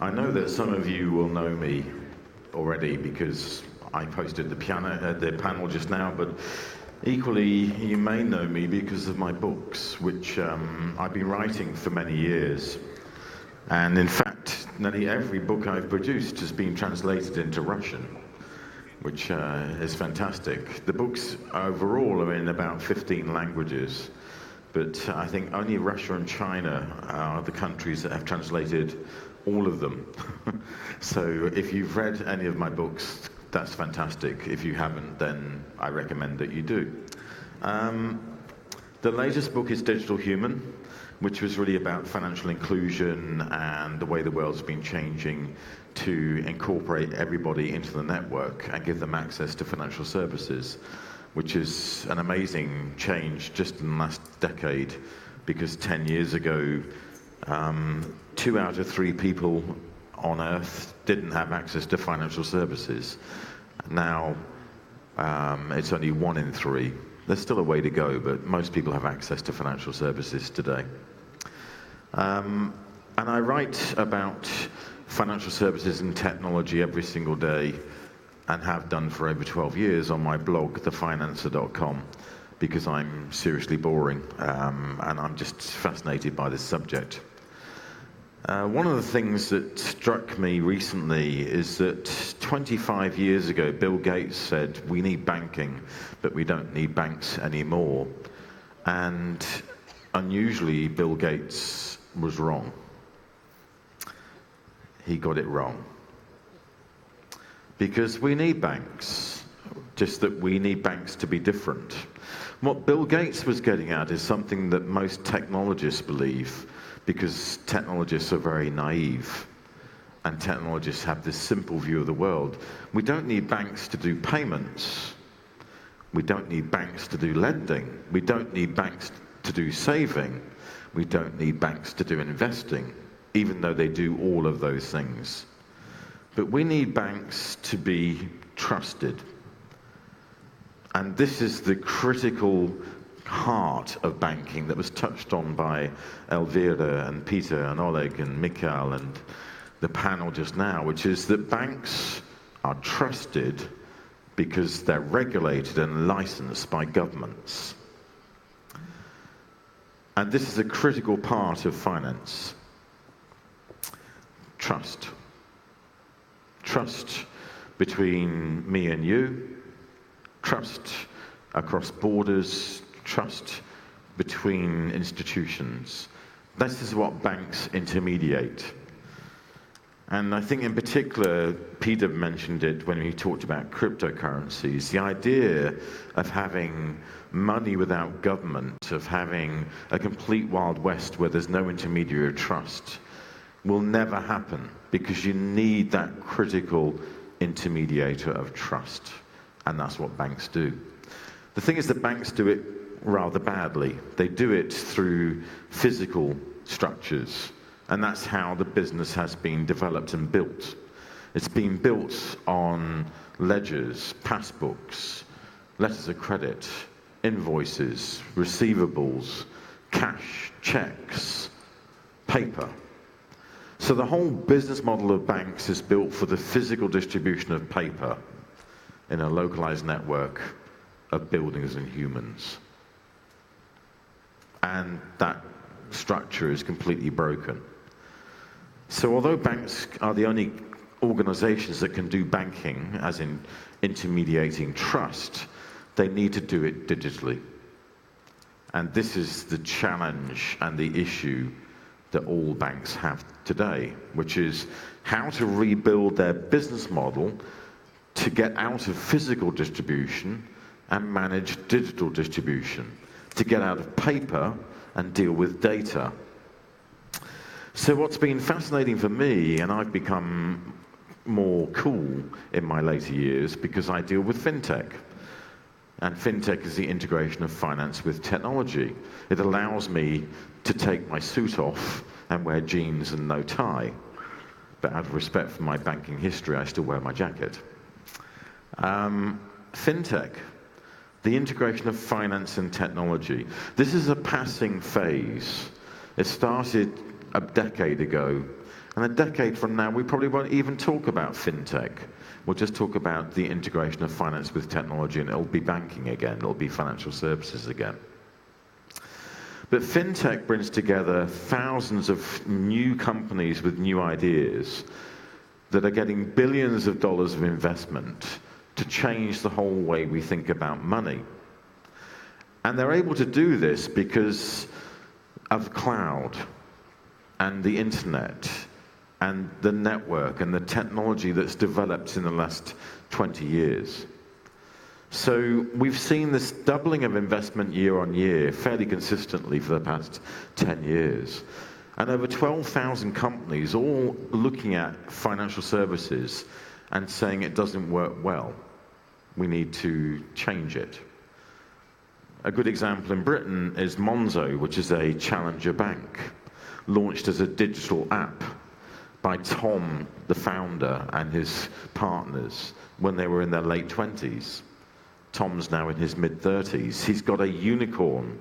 I know that some of you will know me already because I posted the panel just now, but equally you may know me because of my books, which I've been writing for many years. And in fact, nearly every book I've produced has been translated into Russian, which is fantastic. The books overall are in about 15 languages, but I think only Russia and China are the countries that have translated all of them. So if you've read any of my books, that's fantastic. If you haven't, then I recommend that you do. The latest book is Digital Human, which was really about financial inclusion and the way the world's been changing to incorporate everybody into the network and give them access to financial services, which is an amazing change just in the last decade, because 10 years ago, 2 out of 3 people on Earth didn't have access to financial services. Now, it's only 1 in 3. There's still a way to go, but most people have access to financial services today. And I write about financial services and technology every single day, and have done for over 12 years on my blog, thefinancer.com, because I'm seriously boring, and I'm just fascinated by this subject. One of the things that struck me recently is that 25 years ago, Bill Gates said, we need banking, but we don't need banks anymore. And unusually, Bill Gates was wrong. He got it wrong. Because we need banks, just that we need banks to be different. What Bill Gates was getting at is something that most technologists believe, because technologists are very naive, and technologists have this simple view of the world. We don't need banks to do payments. We don't need banks to do lending. We don't need banks to do saving. We don't need banks to do investing, even though they do all of those things. But we need banks to be trusted. And this is the critical heart of banking that was touched on by Elvira and Peter and Oleg and Mikhail and the panel just now, which is that banks are trusted because they're regulated and licensed by governments. And this is a critical part of finance. Trust. Trust between me and you, trust across borders, trust between institutions. This is what banks intermediate. And I think in particular, Peter mentioned it when he talked about cryptocurrencies, the idea of having money without government, of having a complete Wild West where there's no intermediary of trust, will never happen, because you need that critical intermediator of trust, and that's what banks do. The thing is that banks do it rather badly. They do it through physical structures, and that's how the business has been developed and built. It's been built on ledgers, passbooks, letters of credit, invoices, receivables, cash, checks, paper. So the whole business model of banks is built for the physical distribution of paper in a localized network of buildings and humans. And that structure is completely broken. So although banks are the only organizations that can do banking, as in intermediating trust, they need to do it digitally. And this is the challenge and the issue that all banks have today, which is how to rebuild their business model to get out of physical distribution and manage digital distribution, to get out of paper and deal with data. So what's been fascinating for me, and I've become more cool in my later years because I deal with fintech. And fintech is the integration of finance with technology. It allows me to take my suit off and wear jeans and no tie. But out of respect for my banking history, I still wear my jacket. Fintech, the integration of finance and technology. This is a passing phase. It started a decade ago And a decade from now, we probably won't even talk about fintech. We'll just talk about the integration of finance with technology, and it'll be banking again, it'll be financial services again. But fintech brings together thousands of new companies with new ideas that are getting billions of dollars of investment to change the whole way we think about money. And they're able to do this because of cloud and the internet and the network and the technology that's developed in the last 20 years. So we've seen this doubling of investment year on year fairly consistently for the past 10 years. And over 12,000 companies all looking at financial services and saying it doesn't work well. We need to change it. A good example in Britain is Monzo, which is a challenger bank, launched as a digital app by Tom, the founder, and his partners when they were in their late 20s. Tom's now in his mid-30s. He's got a unicorn,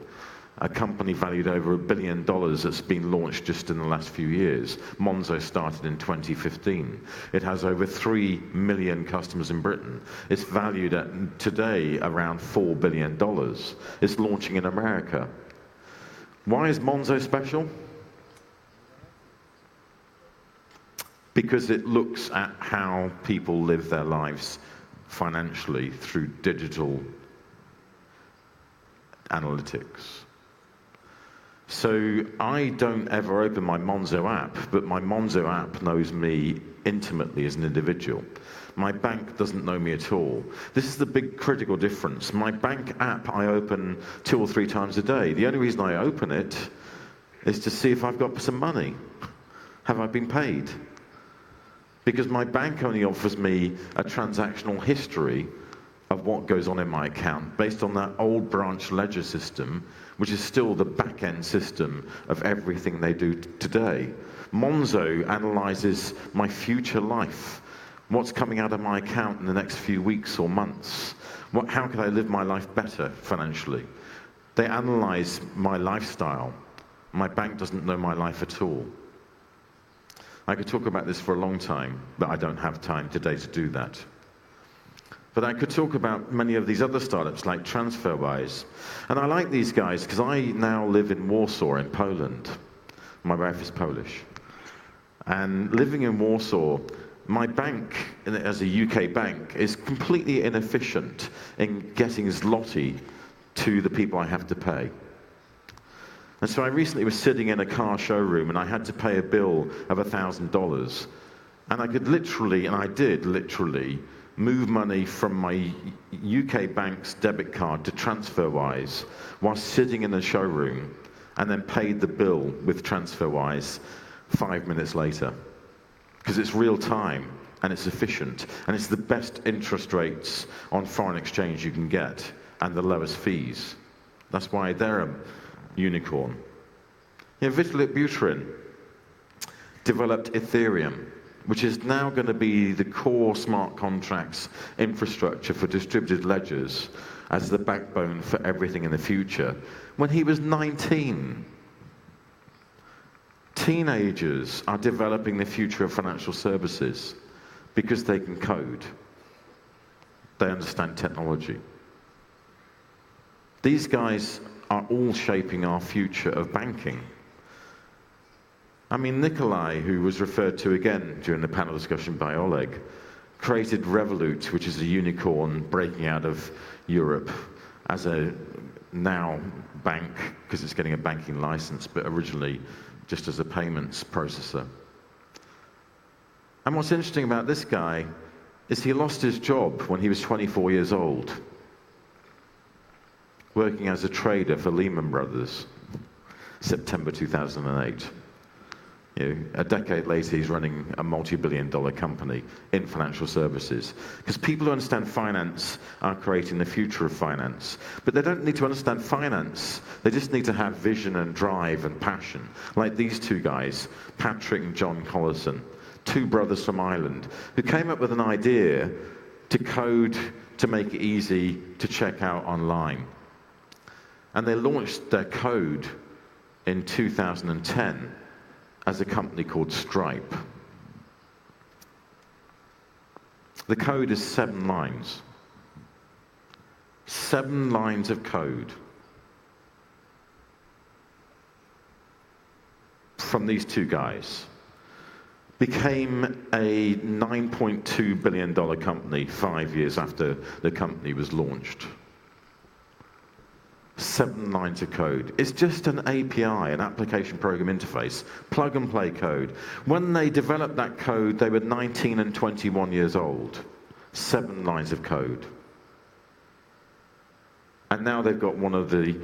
a company valued over $1 billion that's been launched just in the last few years. Monzo started in 2015. It has over 3 million customers in Britain. It's valued at today around $4 billion. It's launching in America. Why is Monzo special? Because it looks at how people live their lives financially through digital analytics. So I don't ever open my Monzo app, but my Monzo app knows me intimately as an individual. My bank doesn't know me at all. This is the big critical difference. My bank app I open 2 or 3 times a day. The only reason I open it is to see if I've got some money. Have I been paid? Because my bank only offers me a transactional history of what goes on in my account based on that old branch ledger system, which is still the back-end system of everything they do today. Monzo analyzes my future life, what's coming out of my account in the next few weeks or months. How can I live my life better financially? They analyze my lifestyle. My bank doesn't know my life at all. I could talk about this for a long time, but I don't have time today to do that. But I could talk about many of these other startups like TransferWise. And I like these guys because I now live in Warsaw in Poland. My wife is Polish. And living in Warsaw, my bank, as a UK bank, is completely inefficient in getting zloty to the people I have to pay. And so I recently was sitting in a car showroom and I had to pay a bill of $1,000. And I could literally, and I did literally, move money from my UK bank's debit card to TransferWise while sitting in the showroom, and then paid the bill with TransferWise 5 minutes later. Because it's real time and it's efficient and it's the best interest rates on foreign exchange you can get and the lowest fees. That's why they're a unicorn. Vitalik Buterin developed Ethereum, which is now going to be the core smart contracts infrastructure for distributed ledgers as the backbone for everything in the future, when he was 19. Teenagers are developing the future of financial services because they can code. They understand technology. These guys are all shaping our future of banking. I mean, Nikolai, who was referred to again during the panel discussion by Oleg, created Revolut, which is a unicorn breaking out of Europe as a now bank, because it's getting a banking license, but originally just as a payments processor. And what's interesting about this guy is he lost his job when he was 24 years old, working as a trader for Lehman Brothers, September 2008. A decade later, he's running a multi-billion-dollar company in financial services. Because people who understand finance are creating the future of finance. But they don't need to understand finance. They just need to have vision and drive and passion. Like these two guys, Patrick and John Collison, 2 brothers from Ireland, who came up with an idea to code to make it easy to check out online. And they launched their code in 2010. as a company called Stripe. The code is 7 lines. 7 lines of code from these two guys. Became a $9.2 billion company 5 years after the company was launched. 7 lines of code. It's just an API, an application program interface, plug and play code. When they developed that code, they were 19 and 21 years old. 7 lines of code. And now they've got one of the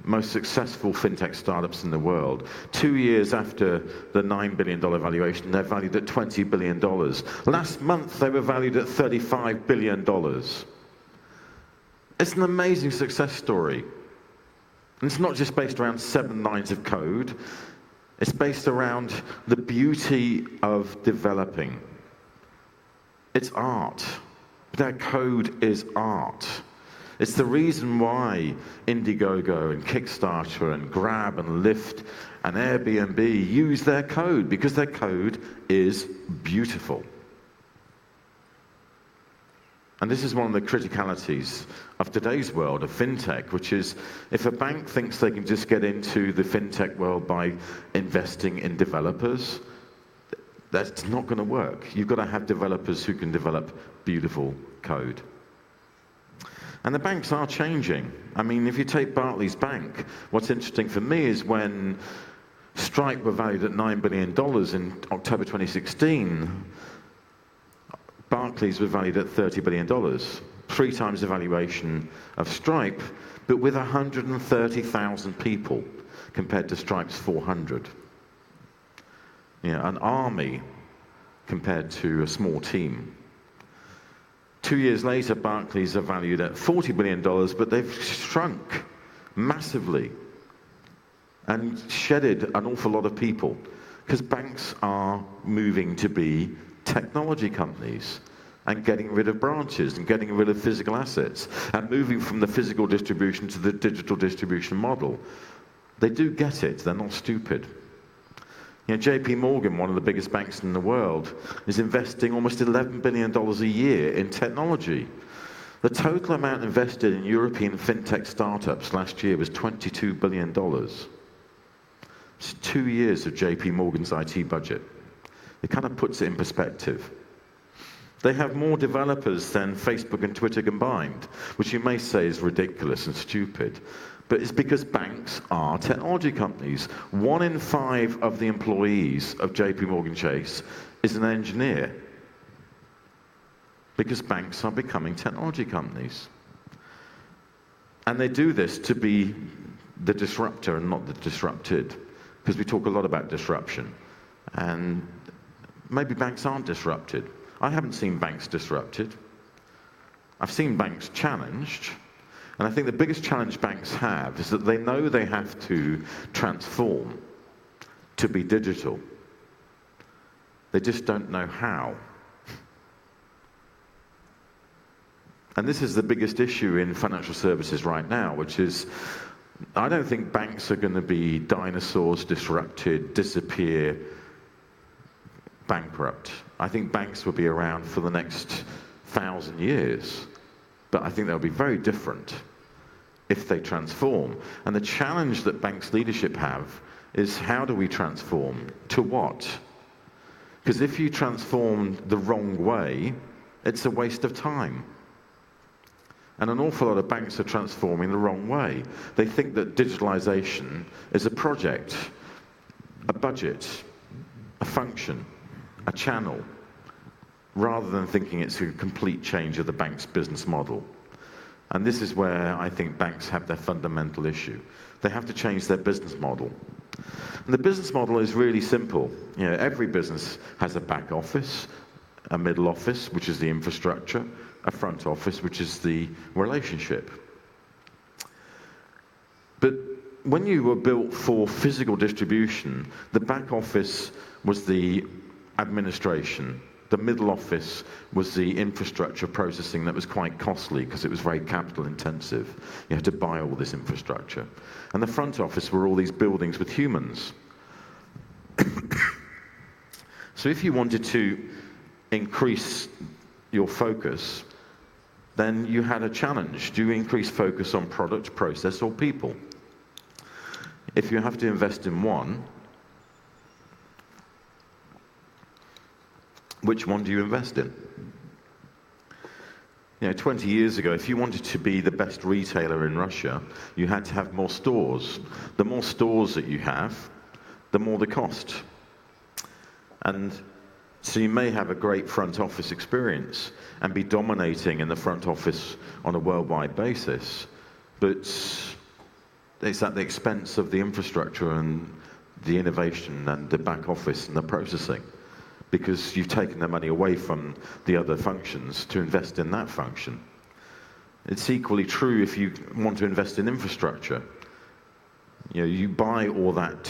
most successful fintech startups in the world. 2 years after the $9 billion valuation, they're valued at $20 billion. Last month, they were valued at $35 billion. It's an amazing success story. And it's not just based around 7 lines of code. It's based around the beauty of developing. It's art. Their code is art. It's the reason why Indiegogo and Kickstarter and Grab and Lyft and Airbnb use their code, because their code is beautiful. And this is one of the criticalities of today's world of fintech, which is if a bank thinks they can just get into the fintech world by investing in developers, that's not going to work. You've got to have developers who can develop beautiful code. And the banks are changing. I mean, if you take Barclays Bank, what's interesting for me is when Stripe were valued at $9 billion in October 2016, Barclays was valued at $30 billion, 3 times the valuation of Stripe, but with 130,000 people compared to Stripe's 400. An army compared to a small team. 2 years later, Barclays are valued at $40 billion, but they've shrunk massively and shedded an awful lot of people, because banks are moving to be technology companies and getting rid of branches and getting rid of physical assets and moving from the physical distribution to the digital distribution model. They do get it. They're not stupid. JP Morgan, one of the biggest banks in the world, is investing almost $11 billion a year in technology. The total amount invested in European fintech startups last year was $22 billion. It's 2 years of JP Morgan's IT budget. It kind of puts it in perspective. They have more developers than Facebook and Twitter combined, which you may say is ridiculous and stupid. But it's because banks are technology companies. 1 in 5 of the employees of JP Morgan Chase is an engineer, because banks are becoming technology companies. And they do this to be the disruptor and not the disrupted, because we talk a lot about disruption. And maybe banks aren't disrupted. I haven't seen banks disrupted. I've seen banks challenged. And I think the biggest challenge banks have is that they know they have to transform to be digital. They just don't know how. And this is the biggest issue in financial services right now, which is, I don't think banks are going to be dinosaurs, disrupted, disappear, bankrupt. I think banks will be around for the next 1,000 years. But I think they'll be very different if they transform. And the challenge that banks' leadership have is, how do we transform? To what? Because if you transform the wrong way, it's a waste of time. And an awful lot of banks are transforming the wrong way. They think that digitalization is a project, a budget, a function, a channel, rather than thinking it's a complete change of the bank's business model. And this is where I think banks have their fundamental issue. They have to change their business model. And the business model is really simple. Every business has a back office, a middle office, which is the infrastructure, a front office, which is the relationship. But when you were built for physical distribution, the back office was the administration. The middle office was the infrastructure processing that was quite costly because it was very capital intensive. You had to buy all this infrastructure. And the front office were all these buildings with humans. So if you wanted to increase your focus, then you had a challenge. Do you increase focus on product, process, or people? If you have to invest in one, which one do you invest in? 20 years ago, if you wanted to be the best retailer in Russia, you had to have more stores. The more stores that you have, the more the cost. And so you may have a great front office experience and be dominating in the front office on a worldwide basis, but it's at the expense of the infrastructure and the innovation and the back office and the processing, because you've taken the money away from the other functions to invest in that function. It's equally true if you want to invest in infrastructure. You buy all that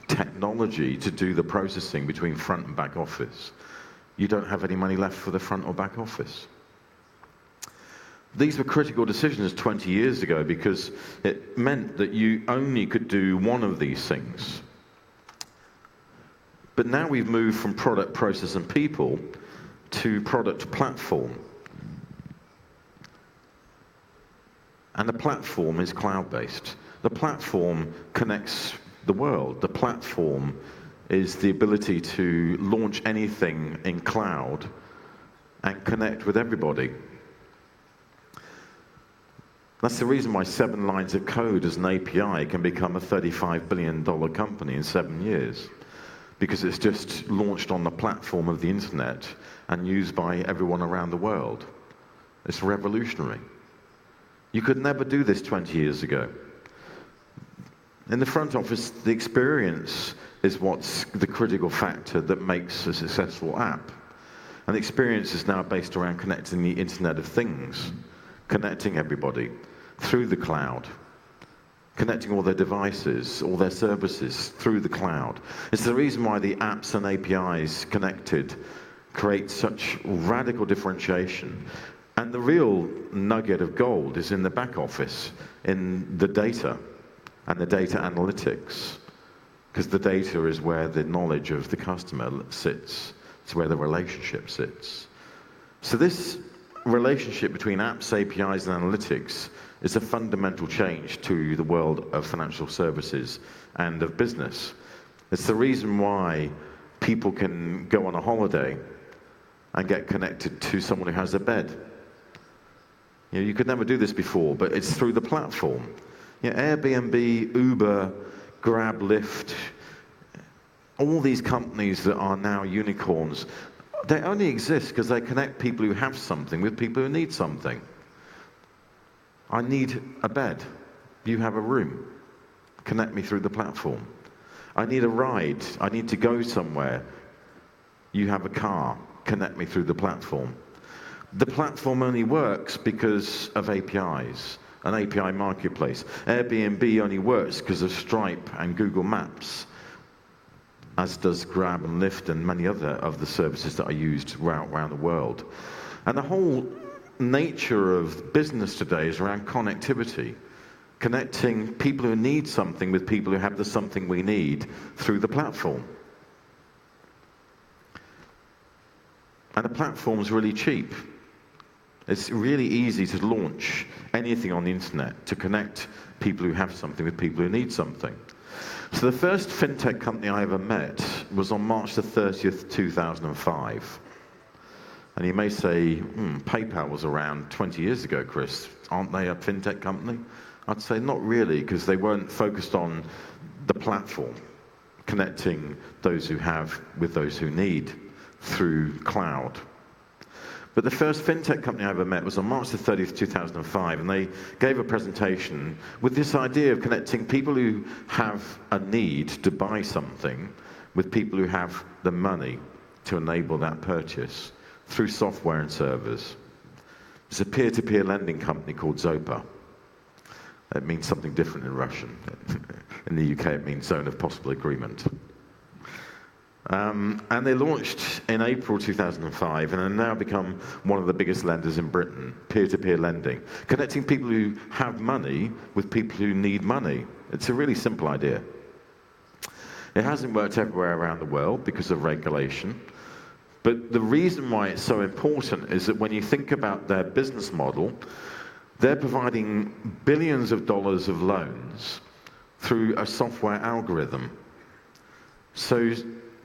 technology to do the processing between front and back office. You don't have any money left for the front or back office. These were critical decisions 20 years ago because it meant that you only could do one of these things. But now we've moved from product, process, and people to product platform. And the platform is cloud-based. The platform connects the world. The platform is the ability to launch anything in cloud and connect with everybody. That's the reason why 7 lines of code as an API can become a $35 billion company in 7 years. Because it's just launched on the platform of the internet and used by everyone around the world. It's revolutionary. You could never do this 20 years ago. In the front office, the experience is what's the critical factor that makes a successful app. And the experience is now based around connecting the Internet of Things, connecting everybody through the cloud, connecting all their devices, all their services through the cloud. It's the reason why the apps and APIs connected create such radical differentiation. And the real nugget of gold is in the back office, in the data and the data analytics, because the data is where the knowledge of the customer sits. It's where the relationship sits. So this relationship between apps, APIs, and analytics is a fundamental change to the world of financial services and of business. It's the reason why people can go on a holiday and get connected to someone who has a bed. You could never do this before, but it's through the platform. Airbnb, Uber, Grab, Lyft, all these companies that are now unicorns, they only exist because they connect people who have something with people who need something. I need a bed. You have a room. Connect me through the platform. I need a ride. I need to go somewhere. You have a car. Connect me through the platform. The platform only works because of APIs, an API marketplace. Airbnb only works because of Stripe and Google Maps, as does Grab and Lyft and many other of the services that are used around the world. And the whole nature of business today is around connectivity, connecting people who need something with people who have the something we need through the platform. And the platform's really cheap. It's really easy to launch anything on the internet to connect people who have something with people who need something. So the first fintech company I ever met was on March the 30th, 2005. And you may say, PayPal was around 20 years ago, Chris. Aren't they a fintech company? I'd say not really, because they weren't focused on the platform, connecting those who have with those who need through cloud. But the first fintech company I ever met was on March the 30th, 2005, and they gave a presentation with this idea of connecting people who have a need to buy something with people who have the money to enable that purchase through software and servers. It's a peer-to-peer lending company called Zopa. It means something different in Russian. In the UK, it means Zone of Possible Agreement. And they launched in April 2005 and have now become one of the biggest lenders in Britain, peer-to-peer lending, connecting people who have money with people who need money. It's a really simple idea. It hasn't worked everywhere around the world because of regulation, But the reason why it's so important is that when you think about their business model, they're providing billions of dollars of loans through a software algorithm. So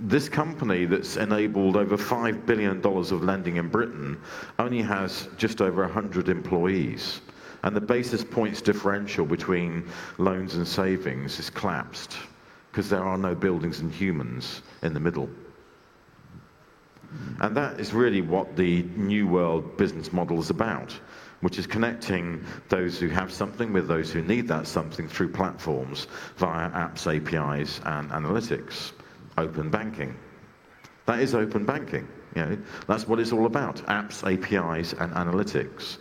this company that's enabled over $5 billion of lending in Britain only has just over 100 employees. And the basis points differential between loans and savings is collapsed because there are no buildings and humans in the middle. And that is really what the New World business model is about, which is connecting those who have something with those who need that something through platforms via apps, APIs, and analytics. Open banking. That is open banking. That's what it's all about. Apps, APIs, and analytics.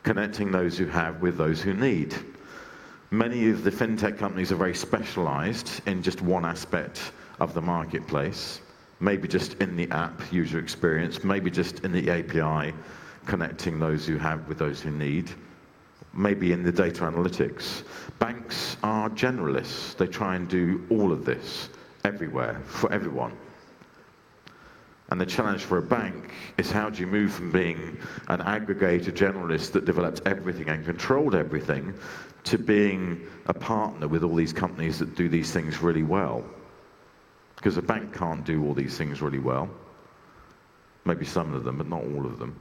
Connecting those who have with those who need. Many of the fintech companies are very specialized in just one aspect of the marketplace. Maybe just in the app user experience, maybe just in the API, connecting those who have with those who need. Maybe in the data analytics. Banks are generalists. They try and do all of this. Everywhere, for everyone. And the challenge for a bank is how do you move from being an aggregator generalist that developed everything and controlled everything to being a partner with all these companies that do these things really well. Because a bank can't do all these things really well. Maybe some of them, but not all of them.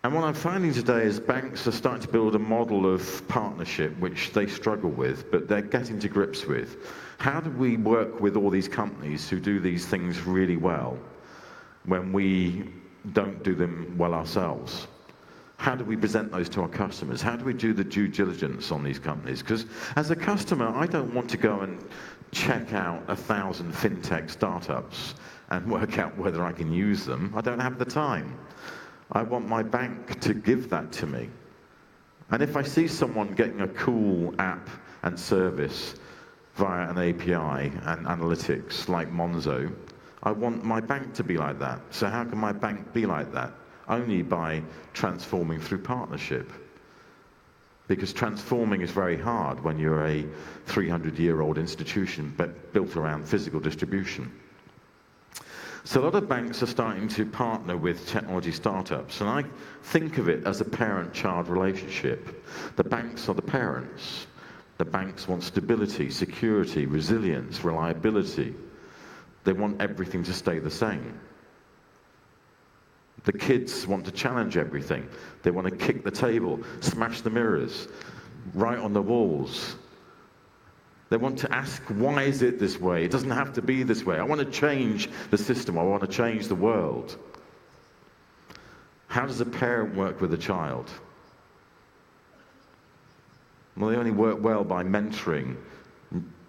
And what I'm finding today is banks are starting to build a model of partnership which they struggle with, but they're getting to grips with. How do we work with all these companies who do these things really well when we don't do them well ourselves? How do we present those to our customers? How do we do the due diligence on these companies? Because as a customer, I don't want to go and check out 1,000 fintech startups and work out whether I can use them. I don't have the time. I want my bank to give that to me. And if I see someone getting a cool app and service via an API and analytics like Monzo, I want my bank to be like that. So how can my bank be like that? Only by transforming through partnership. Because transforming is very hard when you're a 300-year-old institution but built around physical distribution. So a lot of banks are starting to partner with technology startups, and I think of it as a parent-child relationship. The banks are the parents. The banks want stability, security, resilience, reliability. They want everything to stay the same. The kids want to challenge everything. They want to kick the table, smash the mirrors, write on the walls. They want to ask, why is it this way? It doesn't have to be this way. I want to change the system. I want to change the world. How does a parent work with a child? Well, they only work well by mentoring,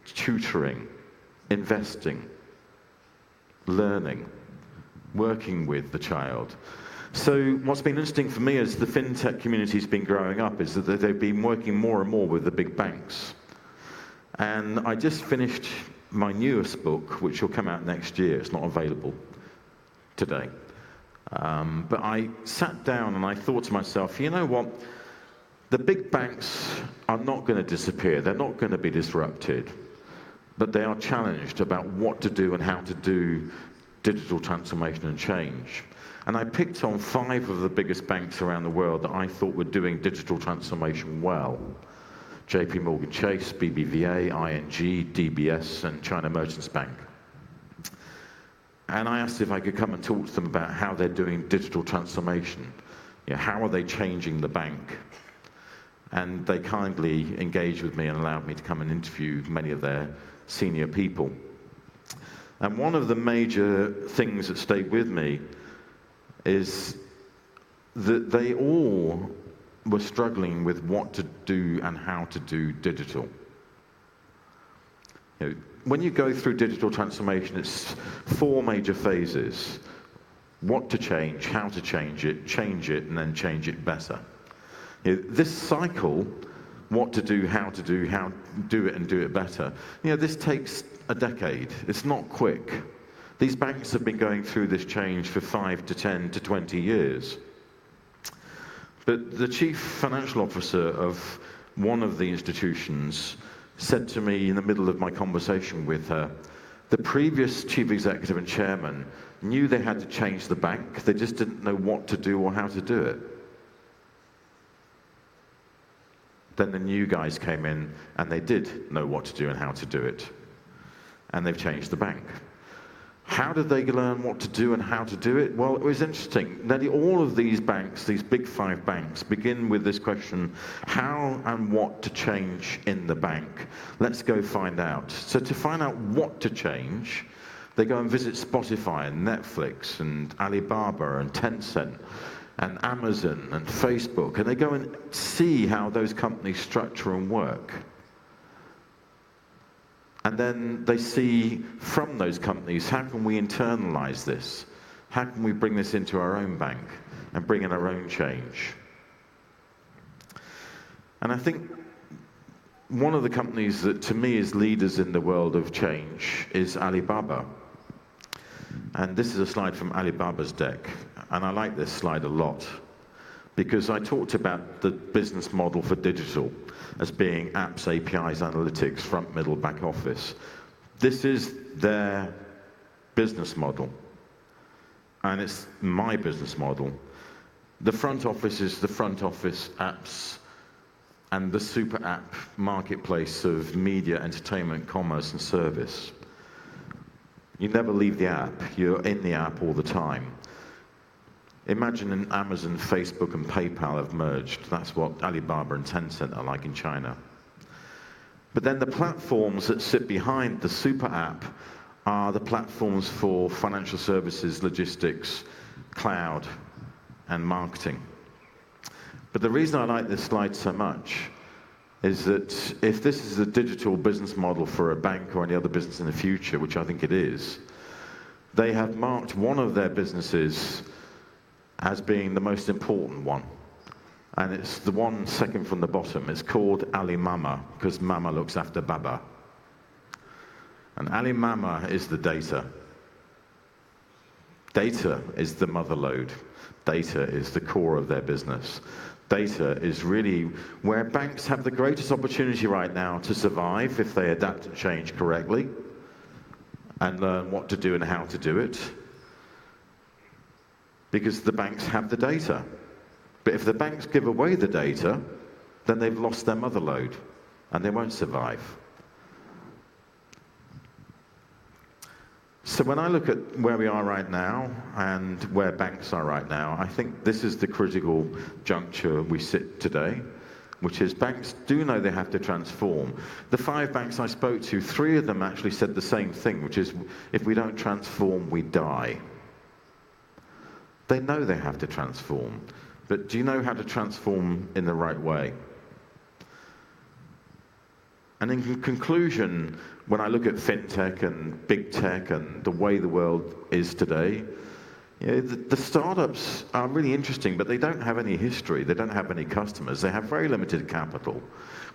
tutoring, investing, learning, working with the child. So what's been interesting for me as the fintech community's been growing up is that they've been working more and more with the big banks. And I just finished my newest book, which will come out next year. It's not available today. But I sat down and I thought to myself, you know what? The big banks are not going to disappear. They're not going to be disrupted. But they are challenged about what to do and how to do digital transformation and change. And I picked on 5 of the biggest banks around the world that I thought were doing digital transformation well. JP Morgan Chase, BBVA, ING, DBS, and China Merchants Bank. And I asked if I could come and talk to them about how they're doing digital transformation. How are they changing the bank? And they kindly engaged with me and allowed me to come and interview many of their senior people. And one of the major things that stayed with me is that they all were struggling with what to do and how to do digital. When you go through digital transformation, it's 4 major phases. What to change, how to change it, and then change it better. This cycle, what to do, how to do it and do it better, this takes a decade. It's not quick. These banks have been going through this change for 5 to 10 to 20 years. But the chief financial officer of one of the institutions said to me in the middle of my conversation with her, The previous chief executive and chairman knew they had to change the bank. They just didn't know what to do or how to do it. Then the new guys came in and they did know what to do and how to do it. And they've changed the bank. How did they learn what to do and how to do it? Well, it was interesting. Nearly all of these banks, these big 5 banks, begin with this question, how and what to change in the bank? Let's go find out. So to find out what to change, they go and visit Spotify and Netflix and Alibaba and Tencent and Amazon and Facebook, and they go and see how those companies structure and work. And then they see from those companies, how can we internalize this? How can we bring this into our own bank and bring in our own change? And I think one of the companies that to me is leaders in the world of change is Alibaba. And this is a slide from Alibaba's deck. And I like this slide a lot because I talked about the business model for digital as being apps, APIs, analytics, front, middle, back office. This is their business model, and it's my business model. The front office is the front office apps and the super app marketplace of media, entertainment, commerce, and service. You never leave the app. You're in the app all the time. Imagine an Amazon, Facebook, and PayPal have merged. That's what Alibaba and Tencent are like in China. But then the platforms that sit behind the super app are the platforms for financial services, logistics, cloud, and marketing. But the reason I like this slide so much is that if this is a digital business model for a bank or any other business in the future, which I think it is, they have marked one of their businesses as being the most important one. And it's the one second from the bottom. It's called Ali Mama, because Mama looks after Baba. And Ali Mama is the data. Data is the mother lode. Data is the core of their business. Data is really where banks have the greatest opportunity right now to survive if they adapt and change correctly and learn what to do and how to do it. Because the banks have the data. But if the banks give away the data, then they've lost their mother lode, and they won't survive. So when I look at where we are right now, and where banks are right now, I think this is the critical juncture we sit today, which is banks do know they have to transform. The 5 banks I spoke to, 3 of them actually said the same thing, which is, if we don't transform, we die. They know they have to transform, but do you know how to transform in the right way? And in conclusion, when I look at fintech and big tech and the way the world is today, you know, the startups are really interesting, but they don't have any history, they don't have any customers, they have very limited capital.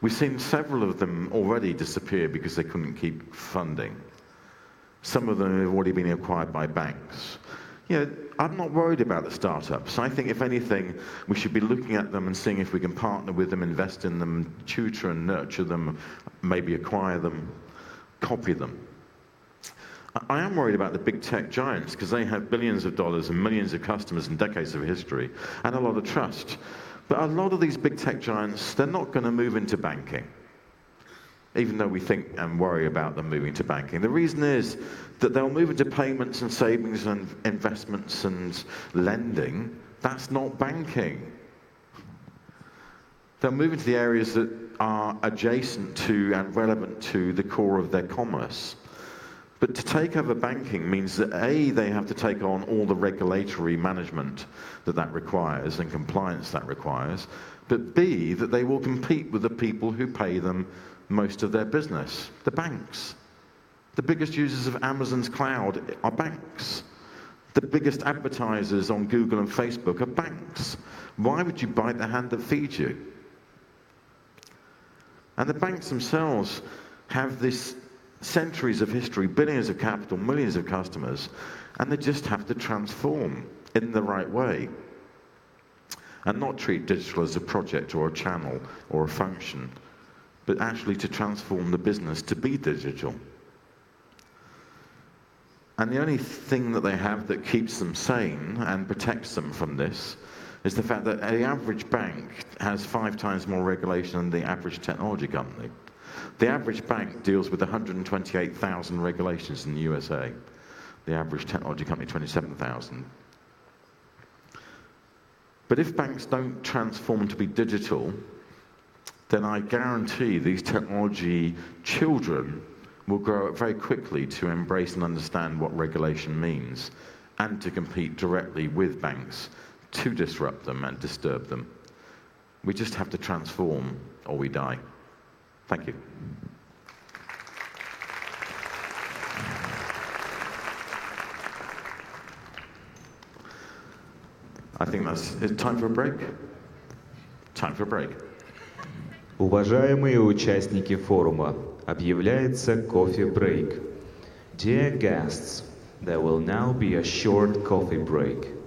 We've seen several of them already disappear because they couldn't keep funding. Some of them have already been acquired by banks. You know, I'm not worried about the startups. I think, if anything, we should be looking at them and seeing if we can partner with them, invest in them, tutor and nurture them, maybe acquire them, copy them. I am worried about the big tech giants because they have billions of dollars and millions of customers and decades of history and a lot of trust. But a lot of these big tech giants, they're not going to move into banking, even though we think and worry about them moving to banking. The reason is that they'll move into payments and savings and investments and lending. That's not banking. They'll move into the areas that are adjacent to and relevant to the core of their commerce. But to take over banking means that A, they have to take on all the regulatory management that requires and compliance that requires, but B, that they will compete with the people who pay them most of their business, the banks. The biggest users of Amazon's cloud are banks. The biggest advertisers on Google and Facebook are banks. Why would you bite the hand that feeds you? And the banks themselves have this centuries of history, billions of capital, millions of customers, and they just have to transform in the right way and not treat digital as a project or a channel or a function, but actually to transform the business to be digital. And the only thing that they have that keeps them sane and protects them from this is the fact that the average bank has 5 times more regulation than the average technology company. The average bank deals with 128,000 regulations in the USA. The average technology company, 27,000. But if banks don't transform to be digital, then I guarantee these technology children will grow up very quickly to embrace and understand what regulation means and to compete directly with banks to disrupt them and disturb them. We just have to transform or we die. Thank you. I think that's it. Time for a break? Time for a break. Уважаемые участники форума, объявляется coffee break. Dear guests, there will now be a short coffee break.